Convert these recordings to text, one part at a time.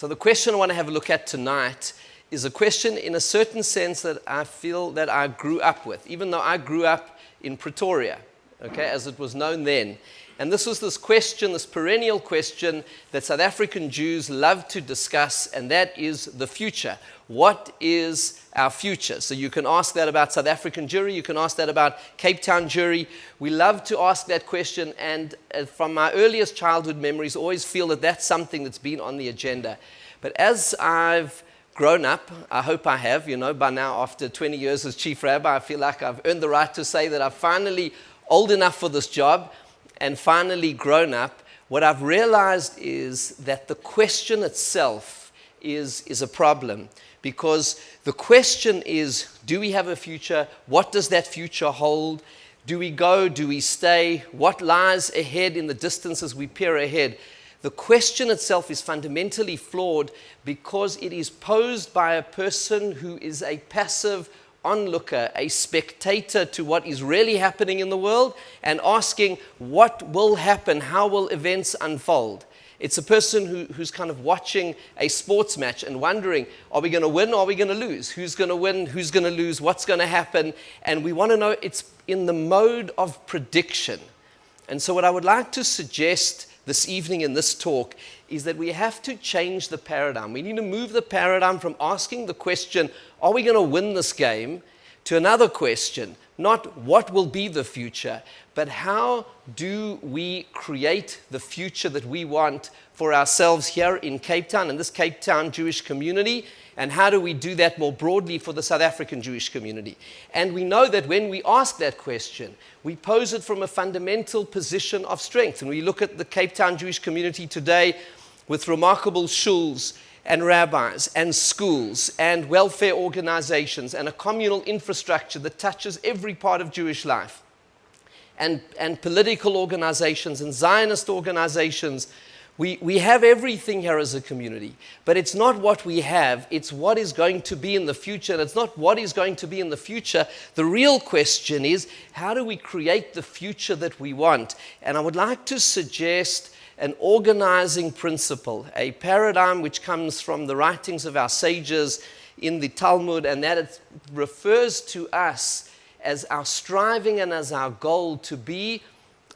So the question I want to have a look at tonight is a question in a certain sense that I feel that I grew up with, even though I grew up in Pretoria, okay, as it was known then. And this was this question, this perennial question that South African Jews love to discuss, and that is the future. What is our future? So you can ask that about South African Jewry, you can ask that about Cape Town Jewry. We love to ask that question, and from my earliest childhood memories, always feel that that's something that's been on the agenda. But as I've grown up, I hope I have, by now after 20 years as Chief Rabbi, I feel like I've earned the right to say that I'm finally old enough for this job and finally grown up. What I've realized is that the question itself is a problem, because the question is, do we have a future? What does that future hold? Do we go? Do we stay? What lies ahead in the distance as we peer ahead? The question itself is fundamentally flawed because it is posed by a person who is a passive onlooker, a spectator to what is really happening in the world, and asking what will happen, how will events unfold. It's a person who's kind of watching a sports match and wondering, are we going to win or are we going to lose? Who's going to win? Who's going to lose? What's going to happen? And we want to know. It's in the mode of prediction. And so what I would like to suggest this evening in this talk is that we have to change the paradigm. We need to move the paradigm from asking the question, are we going to win this game, to another question, not what will be the future, but how do we create the future that we want for ourselves here in Cape Town, in this Cape Town Jewish community, and how do we do that more broadly for the South African Jewish community? And we know that when we ask that question, we pose it from a fundamental position of strength. And we look at the Cape Town Jewish community today with remarkable shuls and rabbis and schools and welfare organizations and a communal infrastructure that touches every part of Jewish life, and political organizations and Zionist organizations. We have everything here as a community, but it's not what we have, it's what is going to be in the future. And it's not what is going to be in the future. The real question is, how do we create the future that we want? And I would like to suggest an organizing principle, a paradigm which comes from the writings of our sages in the Talmud, and that it refers to us as our striving and as our goal to be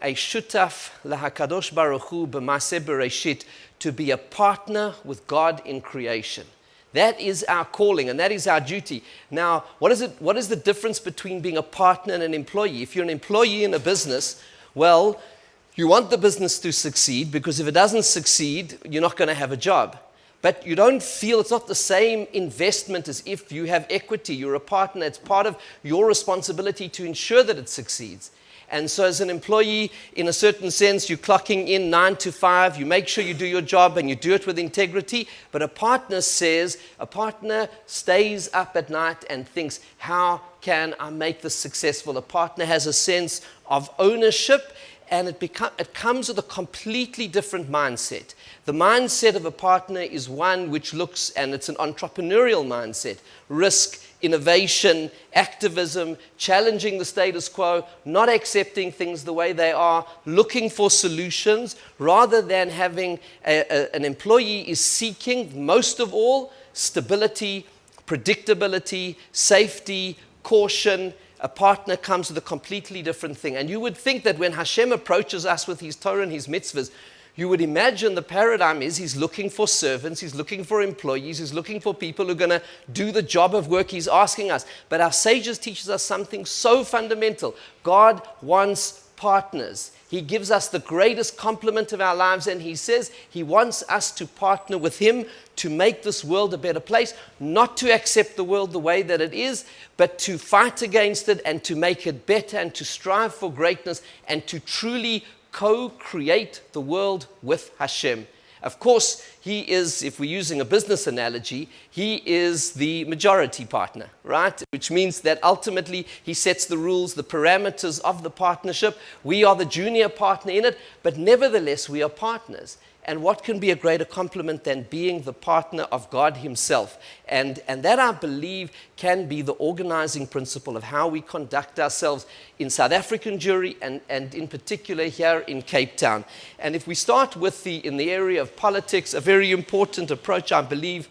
a shutaf lahakadosh baruch hu b'maaseh bereshit, to be a partner with God in creation. That is our calling and that is our duty. Now, what is the difference between being a partner and an employee? If you're an employee in a business, well, you want the business to succeed, because if it doesn't succeed, you're not going to have a job. But you don't feel, it's not the same investment as if you have equity. You're a partner. It's part of your responsibility to ensure that it succeeds. And so as an employee, in a certain sense, you're clocking in 9 to 5. You make sure you do your job and you do it with integrity. But a partner stays up at night and thinks, how can I make this successful? A partner has a sense of ownership, and it comes with a completely different mindset. The mindset of a partner is one which looks, and it's an entrepreneurial mindset, risk, innovation, activism, challenging the status quo, not accepting things the way they are, looking for solutions, rather than having an employee is seeking, most of all, stability, predictability, safety, caution. A partner comes with a completely different thing. And you would think that when Hashem approaches us with his Torah and his mitzvahs, you would imagine the paradigm is he's looking for servants, he's looking for employees, he's looking for people who are going to do the job of work he's asking us. But our sages teaches us something so fundamental. God wants partners. He gives us the greatest compliment of our lives, and he says he wants us to partner with him to make this world a better place, not to accept the world the way that it is, but to fight against it and to make it better and to strive for greatness and to truly co-create the world with Hashem. Of course, he is, if we're using a business analogy, he is the majority partner, right? Which means that ultimately he sets the rules, the parameters of the partnership. We are the junior partner in it, but nevertheless we are partners. And what can be a greater compliment than being the partner of God himself? And that, I believe, can be the organizing principle of how we conduct ourselves in South African Jewry and in particular here in Cape Town. And if we start with in the area of politics, a very important approach, I believe,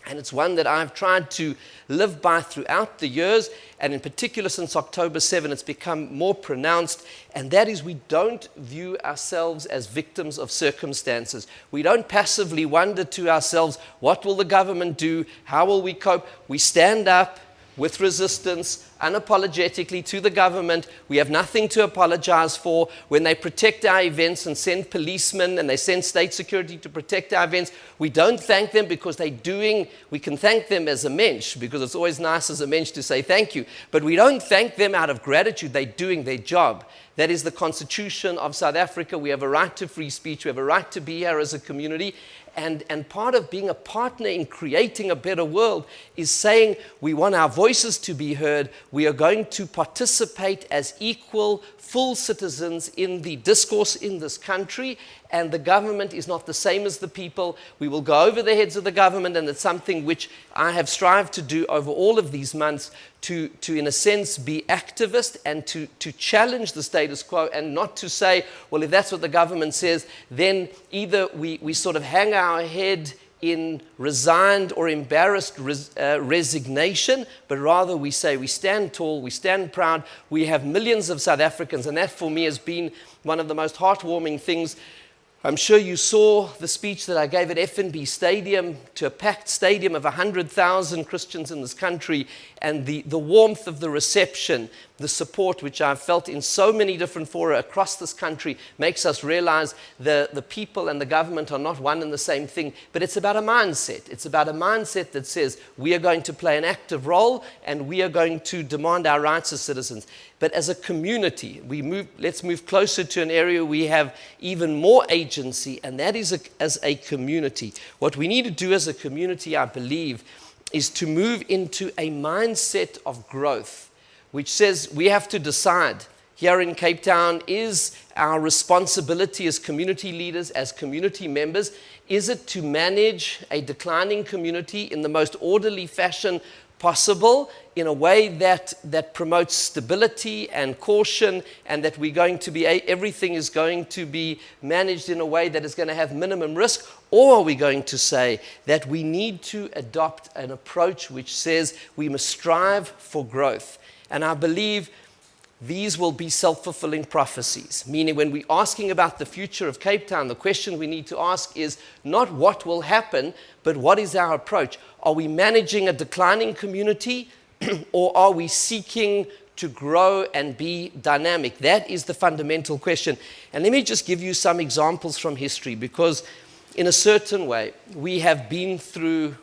and it's one that I've tried to live by throughout the years, and in particular since October 7, it's become more pronounced, and that is we don't view ourselves as victims of circumstances. We don't passively wonder to ourselves, what will the government do? How will we cope? We stand up with resistance, unapologetically to the government. We have nothing to apologize for. When they protect our events and send policemen and they send state security to protect our events, we don't thank them because we can thank them as a mensch, because it's always nice as a mensch to say thank you, but we don't thank them out of gratitude. They're doing their job. That is the Constitution of South Africa. We have a right to free speech. We have a right to be here as a community. And part of being a partner in creating a better world is saying we want our voices to be heard. We are going to participate as equal, full citizens in the discourse in this country. And the government is not the same as the people. We will go over the heads of the government, and it's something which I have strived to do over all of these months, to in a sense, be activist and to challenge the status quo, and not to say, well, if that's what the government says, then either we sort of hang our head in resigned or embarrassed resignation, but rather we say we stand tall, we stand proud, we have millions of South Africans, and that for me has been one of the most heartwarming things. I'm sure you saw the speech that I gave at F&B Stadium to a packed stadium of 100,000 Christians in this country, and the warmth of the reception, the support which I've felt in so many different fora across this country makes us realize the people and the government are not one and the same thing, but it's about a mindset. It's about a mindset that says we are going to play an active role and we are going to demand our rights as citizens. But as a community, let's move closer to an area we have even more agency, and that is as a community. What we need to do as a community, I believe, is to move into a mindset of growth, which says we have to decide here in Cape Town, is our responsibility as community leaders, as community members, is it to manage a declining community in the most orderly fashion possible, in a way that promotes stability and caution, and that everything is going to be managed in a way that is going to have minimum risk? Or are we going to say that we need to adopt an approach which says we must strive for growth? And I believe these will be self-fulfilling prophecies, meaning when we're asking about the future of Cape Town, the question we need to ask is not what will happen, but what is our approach? Are we managing a declining community, or are we seeking to grow and be dynamic? That is the fundamental question. And let me just give you some examples from history, because in a certain way, we've been through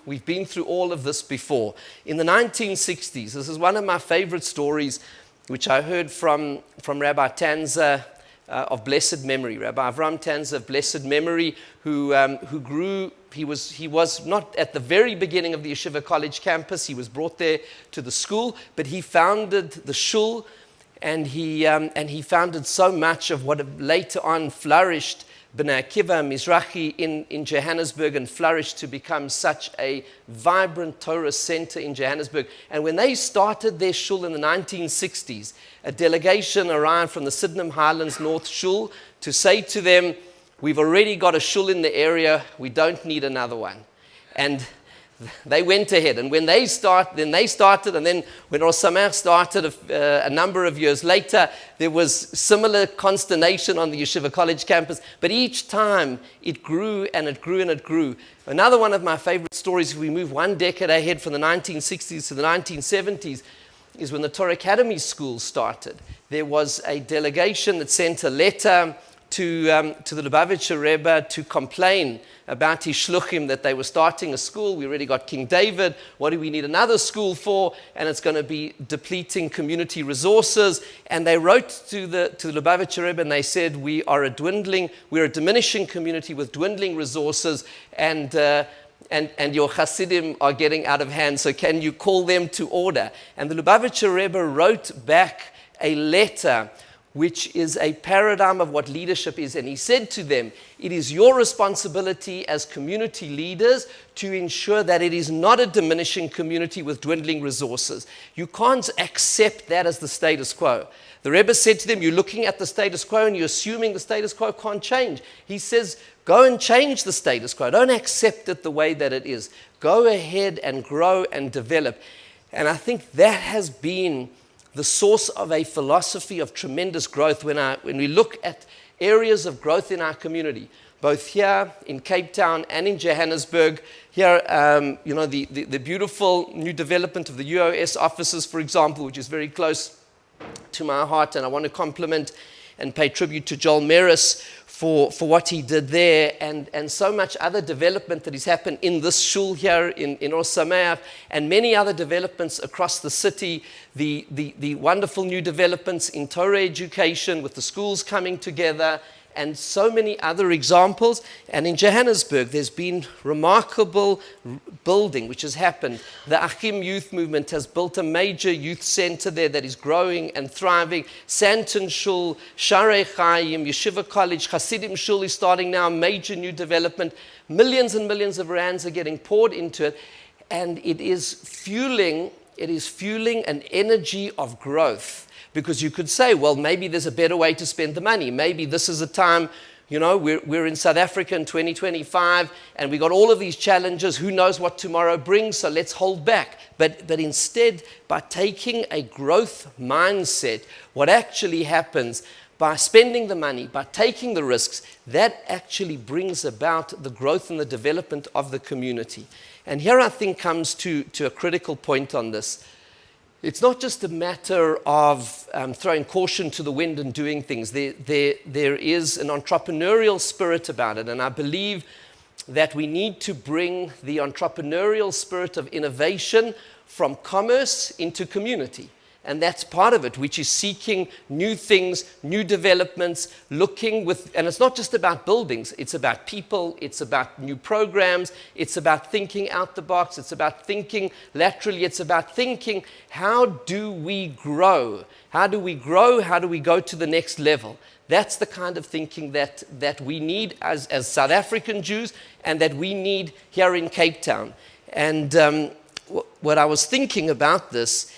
all of this before. In the 1960s, this is one of my favorite stories, which I heard from Rabbi Tanza of blessed memory, Rabbi Avram Tanza of blessed memory, who grew. He was not at the very beginning of the Yeshiva College campus. He was brought there to the school, but he founded the shul, and he founded so much of what later on flourished, B'nai Akiva, Mizrahi in Johannesburg, and flourished to become such a vibrant Torah center in Johannesburg. And when they started their shul in the 1960s, a delegation arrived from the Sydenham Highlands North Shul to say to them, we've already got a shul in the area, we don't need another one. And they went ahead, and when they started, and then when Rosh Samach started a number of years later, there was similar consternation on the Yeshiva College campus, but each time it grew and it grew and it grew. Another one of my favorite stories, if we move one decade ahead from the 1960s to the 1970s, is when the Torah Academy School started. There was a delegation that sent a letter to the Lubavitcher Rebbe to complain about his shluchim, that they were starting a school. We already got King David. What do we need another school for? And it's going to be depleting community resources. And they wrote to the Lubavitcher Rebbe, and they said, we're a diminishing community with dwindling resources, and your Hasidim are getting out of hand, so can you call them to order? And the Lubavitcher Rebbe wrote back a letter which is a paradigm of what leadership is. And he said to them, it is your responsibility as community leaders to ensure that it is not a diminishing community with dwindling resources. You can't accept that as the status quo. The Rebbe said to them, you're looking at the status quo and you're assuming the status quo can't change. He says, go and change the status quo. Don't accept it the way that it is. Go ahead and grow and develop. And I think that has been the source of a philosophy of tremendous growth when we look at areas of growth in our community, both here in Cape Town and in Johannesburg. Here, the beautiful new development of the UOS offices, for example, which is very close to my heart, and I want to compliment and pay tribute to Joel Meris for what he did there, and so much other development that has happened in this shul here in Osameach, and many other developments across the city, the wonderful new developments in Torah education with the schools coming together, and so many other examples. And in Johannesburg, there's been remarkable building which has happened. The Achim youth movement has built a major youth center there that is growing and thriving. Santon Shul, Sharei Chaim, Yeshiva College, Hasidim Shul is starting now, major new development. Millions and millions of rands are getting poured into it, and it is fueling an energy of growth. Because you could say, well, maybe there's a better way to spend the money. Maybe this is a time, we're in South Africa in 2025, and we got all of these challenges. Who knows what tomorrow brings, so let's hold back. But instead, by taking a growth mindset, what actually happens, by spending the money, by taking the risks, that actually brings about the growth and the development of the community. And here I think comes to a critical point on this. It's not just a matter of throwing caution to the wind and doing things. There is an entrepreneurial spirit about it, and I believe that we need to bring the entrepreneurial spirit of innovation from commerce into community. And that's part of it, which is seeking new things, new developments, and it's not just about buildings, it's about people, it's about new programs, it's about thinking out the box, it's about thinking laterally, it's about thinking, how do we grow? How do we grow? How do we go to the next level? That's the kind of thinking that we need as South African Jews, and that we need here in Cape Town. And what I was thinking about this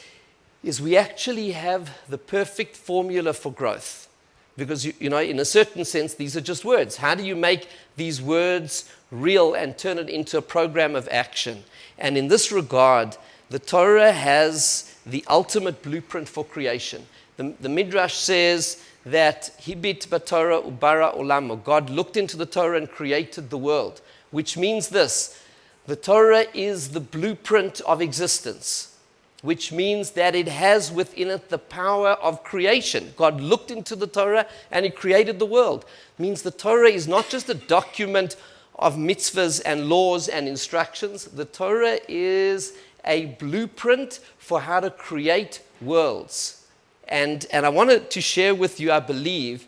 is we actually have the perfect formula for growth. Because, in a certain sense, these are just words. How do you make these words real and turn it into a program of action? And in this regard, the Torah has the ultimate blueprint for creation. The Midrash says that Hibit b'Torah ubara olam, God looked into the Torah and created the world, which means this: the Torah is the blueprint of existence, which means that it has within it the power of creation. God looked into the Torah and He created the world. It means the Torah is not just a document of mitzvahs and laws and instructions. The Torah is a blueprint for how to create worlds. And I wanted to share with you, I believe,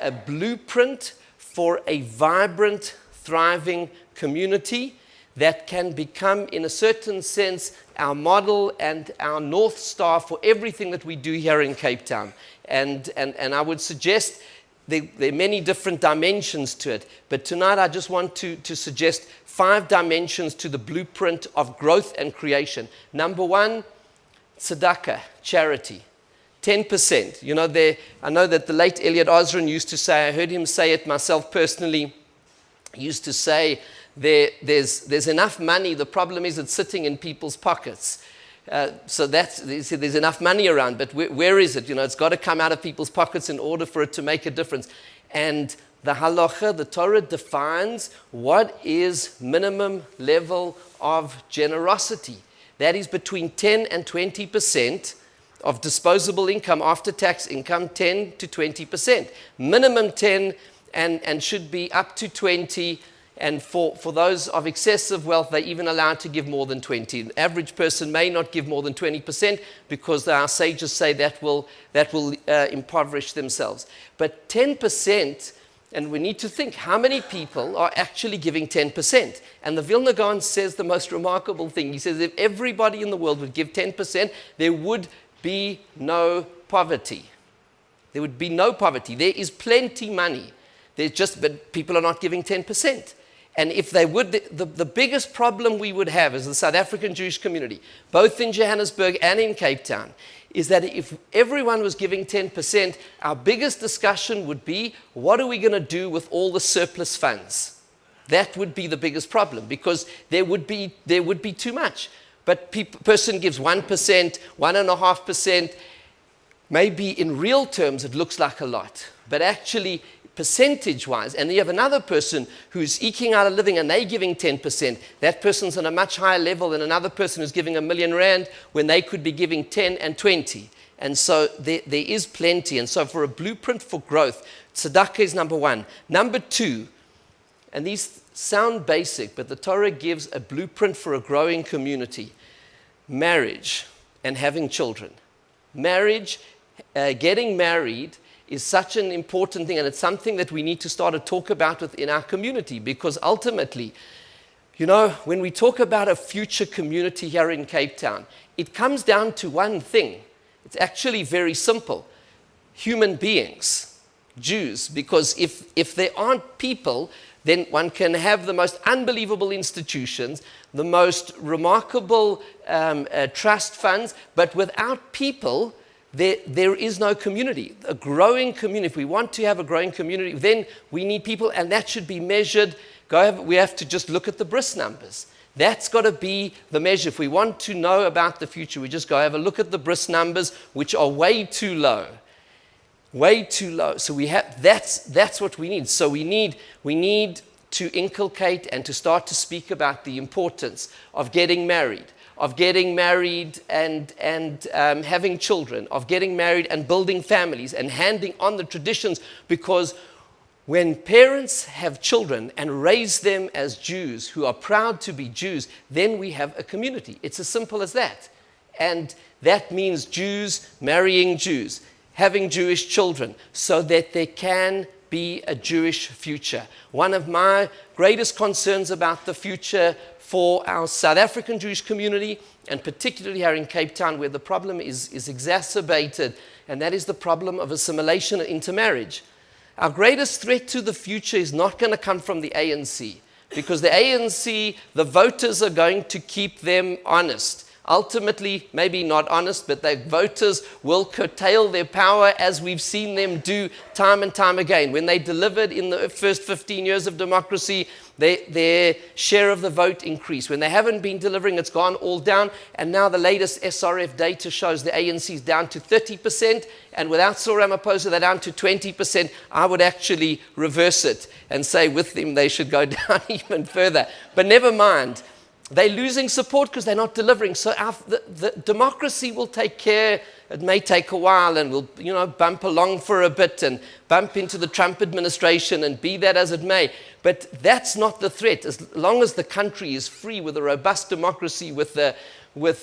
a blueprint for a vibrant, thriving community that can become, in a certain sense, our model and our North Star for everything that we do here in Cape Town. And I would suggest there are many different dimensions to it. But tonight I just want to suggest 5 dimensions to the blueprint of growth and creation. Number 1, tzedakah, charity. 10%. I know that the late Elliot Osran used to say, I heard him say it myself personally, he used to say, there's enough money, the problem is it's sitting in people's pockets. So there's enough money around, but where is it? It's got to come out of people's pockets in order for it to make a difference. And the halacha, the Torah defines what is minimum level of generosity. That is between 10 and 20% of disposable income, after tax income, 10 to 20%. Minimum 10 and should be up to 20. And for those of excessive wealth, they're even allowed to give more than 20. An average person may not give more than 20% because our sages say that will impoverish themselves. But 10%, and we need to think how many people are actually giving 10%. And the Vilna Gaon says the most remarkable thing. He says if everybody in the world would give 10%, there would be no poverty. There would be no poverty. There is plenty money. But people are not giving 10%. And if they would, the biggest problem we would have as the South African Jewish community, both in Johannesburg and in Cape Town, is that if everyone was giving 10%, our biggest discussion would be, what are we going to do with all the surplus funds? That would be the biggest problem, because there would be too much. But person gives 1%, 1.5%. Maybe in real terms it looks like a lot, but actually percentage-wise, and you have another person who's eking out a living and they're giving 10%, that person's on a much higher level than another person who's giving R1,000,000 when they could be giving 10 and 20. And so there is plenty. And so for a blueprint for growth, tzedakah is number one. Number two, and these sound basic, but the Torah gives a blueprint for a growing community: marriage and having children. Marriage, getting married, is such an important thing, and it's something that we need to start to talk about within our community, because ultimately, when we talk about a future community here in Cape Town, it comes down to one thing. It's actually very simple: human beings, Jews, because if there aren't people, then one can have the most unbelievable institutions, the most remarkable trust funds, but without people, there is no community. A growing community, if we want to have a growing community, then we need people, and that should be measured. We have to just look at the bris numbers. That's got to be the measure. If we want to know about the future, we just go have a look at the bris numbers, which are way too low. Way too low. So that's what we need. So we need to inculcate and to start to speak about the importance of getting married and having children, of getting married and building families and handing on the traditions, because when parents have children and raise them as Jews who are proud to be Jews, then we have a community. It's as simple as that. And that means Jews marrying Jews, having Jewish children, so that there can be a Jewish future. One of my greatest concerns about the future for our South African Jewish community, and particularly here in Cape Town, where the problem is exacerbated, and that is the problem of assimilation and intermarriage. Our greatest threat to the future is not going to come from the ANC, because the ANC, the voters are going to keep them honest. Ultimately, maybe not honest, but the voters will curtail their power, as we've seen them do time and time again. When they delivered in the first 15 years of democracy, their share of the vote increased. When they haven't been delivering, it's gone all down. And now the latest SRF data shows the ANC is down to 30%, and without Cyril Ramaphosa, they're down to 20%. I would actually reverse it and say with them they should go down even further. But never mind. They're losing support because they're not delivering. So the democracy will take care. It may take a while, and we'll bump along for a bit and bump into the Trump administration, and be that as it may. But that's not the threat. As long as the country is free, with a robust democracy, with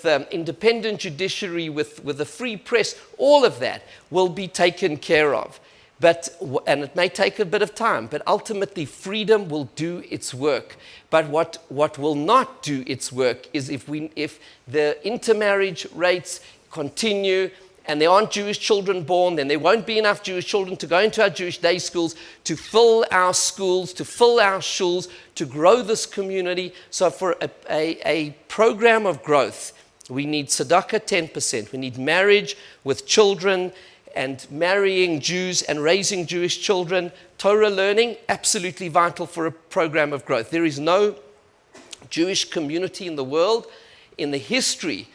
independent judiciary, with a free press, all of that will be taken care of. And it may take a bit of time, but ultimately freedom will do its work. But what will not do its work is if the intermarriage rates continue and there aren't Jewish children born, then there won't be enough Jewish children to go into our Jewish day schools, to fill our schools, to fill our shuls, to grow this community. So for a program of growth, we need tzedakah 10%. We need marriage with children, and marrying Jews and raising Jewish children. Torah learning, absolutely vital for a program of growth. There is no Jewish community in the world, in the history,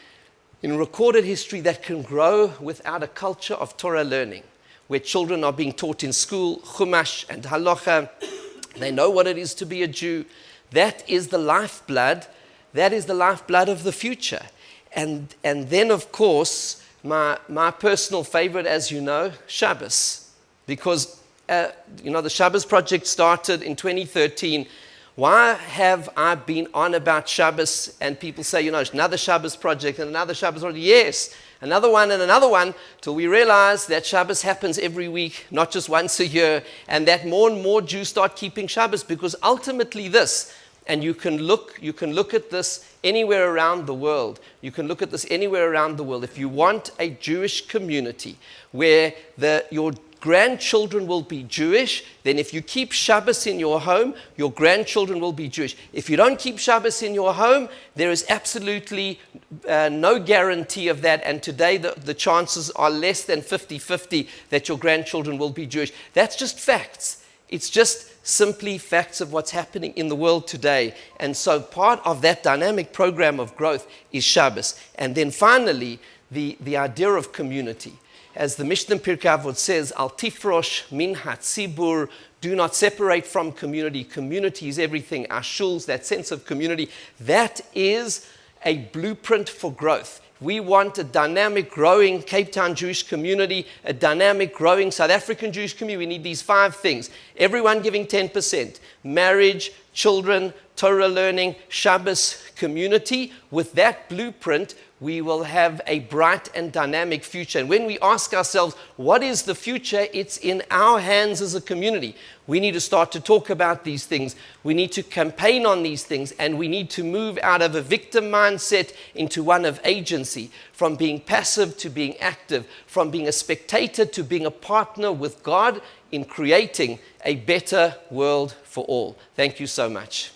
in recorded history, that can grow without a culture of Torah learning, where children are being taught in school, Chumash and Halacha. They know what it is to be a Jew. That is the lifeblood. That is the lifeblood of the future. And then, of course, my personal favorite, as you know, Shabbos. Because, the Shabbos project started in 2013. Why have I been on about Shabbos? And people say, another Shabbos project and another Shabbos project. Yes, another one and another one, till we realize that Shabbos happens every week, not just once a year, and that more and more Jews start keeping Shabbos, because ultimately this, And you can look at this anywhere around the world. You can look at this anywhere around the world. If you want a Jewish community where your grandchildren will be Jewish, then if you keep Shabbos in your home, your grandchildren will be Jewish. If you don't keep Shabbos in your home, there is absolutely no guarantee of that. And today the chances are less than 50-50 that your grandchildren will be Jewish. That's just facts. It's just simply facts of what's happening in the world today. And so part of that dynamic program of growth is Shabbos. And then finally, the idea of community. As the Mishnah Pirkei Avot says, Al tifrosh min hatzibur, do not separate from community. Community is everything. Our shuls, that sense of community, that is a blueprint for growth. We want a dynamic, growing Cape Town Jewish community, a dynamic, growing South African Jewish community. We need these 5 things. Everyone giving 10%. Marriage, children, Torah learning, Shabbos, community. With that blueprint, we will have a bright and dynamic future. And when we ask ourselves, what is the future? It's in our hands as a community. We need to start to talk about these things. We need to campaign on these things. And we need to move out of a victim mindset into one of agency, from being passive to being active, from being a spectator to being a partner with God in creating a better world for all. Thank you so much.